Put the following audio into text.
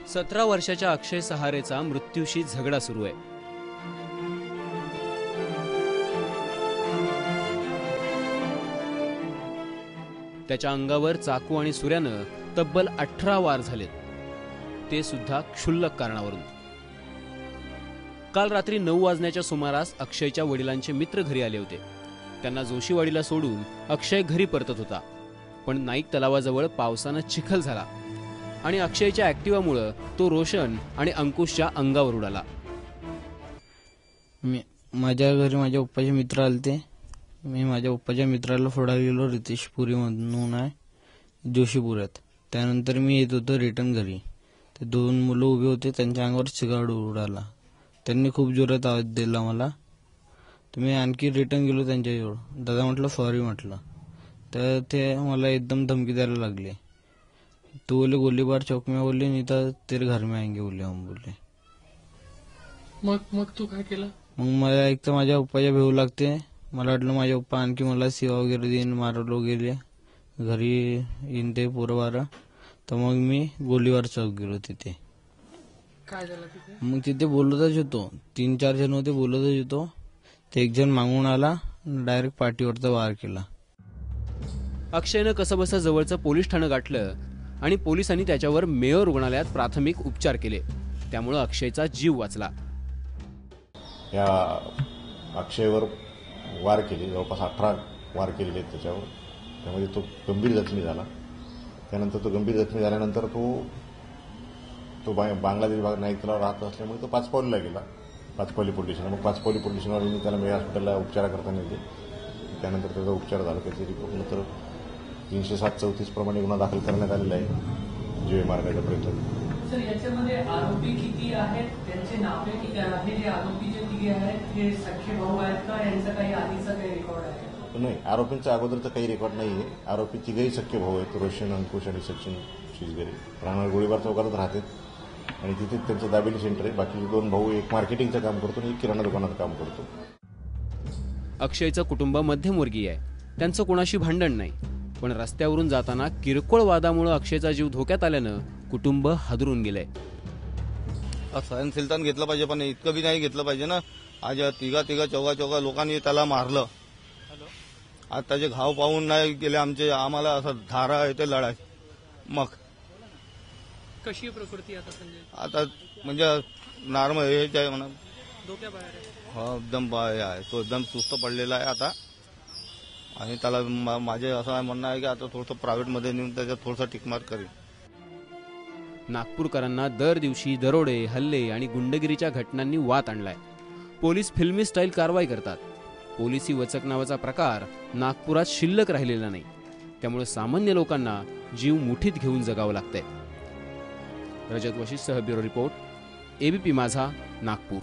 17 वर्षाच्या अक्षय सहारेचा मृत्यूशी झगडा सुरू आहे। त्याच्या अंगावर चाकू आणि सुऱ्यानं तब्बल 18 वार झालेत, ते सुद्धा क्षुल्लक कारणावरून। काल रात्री 9 वाजण्याच्या सुमारास अक्षयच्या वडिलांचे मित्र घरी आले होते। त्यांना जोशीवाडीला सोडून अक्षय घरी परतत होता, पण नाईक तलावाजवळ पावसानं चिखल झाला आणि अक्षयच्या ऍक्टिवामुळे तो रोशन आणि अंकुशच्या अंगावर उडाला। माझ्या घरी माझ्या पप्पाचे मित्र आलते। मी माझ्या पप्पाच्या मित्राला फोडायला गेलो, रितेशपुरी म्हणून आहे जोशीपुरात। त्यानंतर मी येत होतो रिटर्न घरी, ते 2 मुलं उभे होते, त्यांच्या अंगावर चिगाड उडाला। त्यांनी खूप जोरात आवाज दिला मला, तर मी आणखी रिटर्न गेलो त्यांच्याजवळ। दादा म्हटलं सॉरी म्हटलं, तर ते मला एकदम धमकी द्यायला लागले। तो बोले गोलीबार चौक में बोलले, नहीं तर तेरे घर में आएंगे बोलले, हम बोलले। मग तू काय केलं? मग मला एक तर माझ्या पप्पाच्या भेऊ लागते, मला वाटलं माझ्या पप्पा आणखी मला सेवा वगैरे देईन, मारलो वगैरे घरी येईन ते पोरवारा। तर मग मी गोलीबार चौक गेलो तिथे। काय झालं तिथे? मग तिथे बोलतच होतो, 3-4 जण होते, बोलतच होतो। ते एक जण मागून आला, डायरेक्ट पाठीवरचा वार केला। अक्षयनं कसंबसं जवळचं पोलीस ठाणं गाठलं आणि पोलिसांनी त्याच्यावर मेयो रुग्णालयात प्राथमिक उपचार केले, त्यामुळे अक्षयचा जीव वाचला। या अक्षयवर वार केले, जवळपास 18 वार केलेले आहेत त्याच्यावर। त्यामध्ये तो गंभीर जखमी झाला। त्यानंतर तो गंभीर जखमी झाल्यानंतर तो बांगलादेश भाग नाईक तलाव राहत असल्यामुळे तो पाचपावलीला गेला, पाचपावली पोलीस स्टेशन। मग पाचपावली पोलीस स्टेशनवर त्याला मेळा हॉस्पिटलला उपचार करता नेले। त्यानंतर त्याचा उपचार झाला, त्याची रिपोर्ट नंतर 307-34 प्रमाणे गुन्हा दाखल करण्यात आलेला आहे जीवे मारण्याचा प्रयत्न। सर, याच्यामध्ये आरोपी किती आहेत, त्यांचे नावे किती आहेत? हे आरोपी जे तिघे आहेत हे सख्खे भाऊ आहेत का? यांचा काही आधीचा काही रेकॉर्ड आहे? नाही, आरोपींचा अगोदरचा काही रेकॉर्ड नाहीये। आरोपी तिघेही सख्खे भाऊ आहेत, रोशन, अंकुश आणि सचिन शिसगरे। राहणार गोळीबार चौकातच राहतात आणि तिथे त्यांचं दाबेली सेंटर आहे। बाकीचे 2 भाऊ, एक मार्केटिंगचं काम करतो आणि एक किराणा दुकानात काम करतो। अक्षयचं कुटुंब मध्यमवर्गीय आहे, त्यांचं कोणाशी भांडण नाही, पण रस्त्यावरून जाताना किरकोळ वादामुळे अक्षयचा जीव धोक्यात आल्यानं कुटुंब हादरून गेलंय। सहनशीलता घेतलं पाहिजे, पण इतकं बी नाही घेतलं पाहिजे ना। आज तिघा चौघा लोकांनी त्याला मारलं। आज त्याचे घाव पाहून नाही गेले आमचे, आम्हाला असं धारा येते लढाई। मग कशी प्रकृती आता संजय? आता म्हणजे नॉर्मल हेच आहे म्हणा, डोक्याबाहेर आहे। हो, एकदम आहे, तो एकदम सुस्त पडलेला आहे आता। आणि त्याला माझे असं म्हणणं आहे की आता थोडंसं प्रायव्हेटमध्ये नेऊन त्याच्यात थोडंसं टिकमार करेल। नागपूरकरांना दर दिवशी दरोडे, हल्ले आणि गुंडगिरीच्या घटनांनी वात आणलाय। पोलीस फिल्मी स्टाईल कारवाई करतात। पोलिसी वचक नावाचा प्रकार नागपुरात शिल्लक राहिलेला नाही, त्यामुळे सामान्य लोकांना जीव मुठीत घेऊन जगावं लागतंय। रजत वशिष्ठ, ब्युरो रिपोर्ट, एबीपी माझा, नागपूर।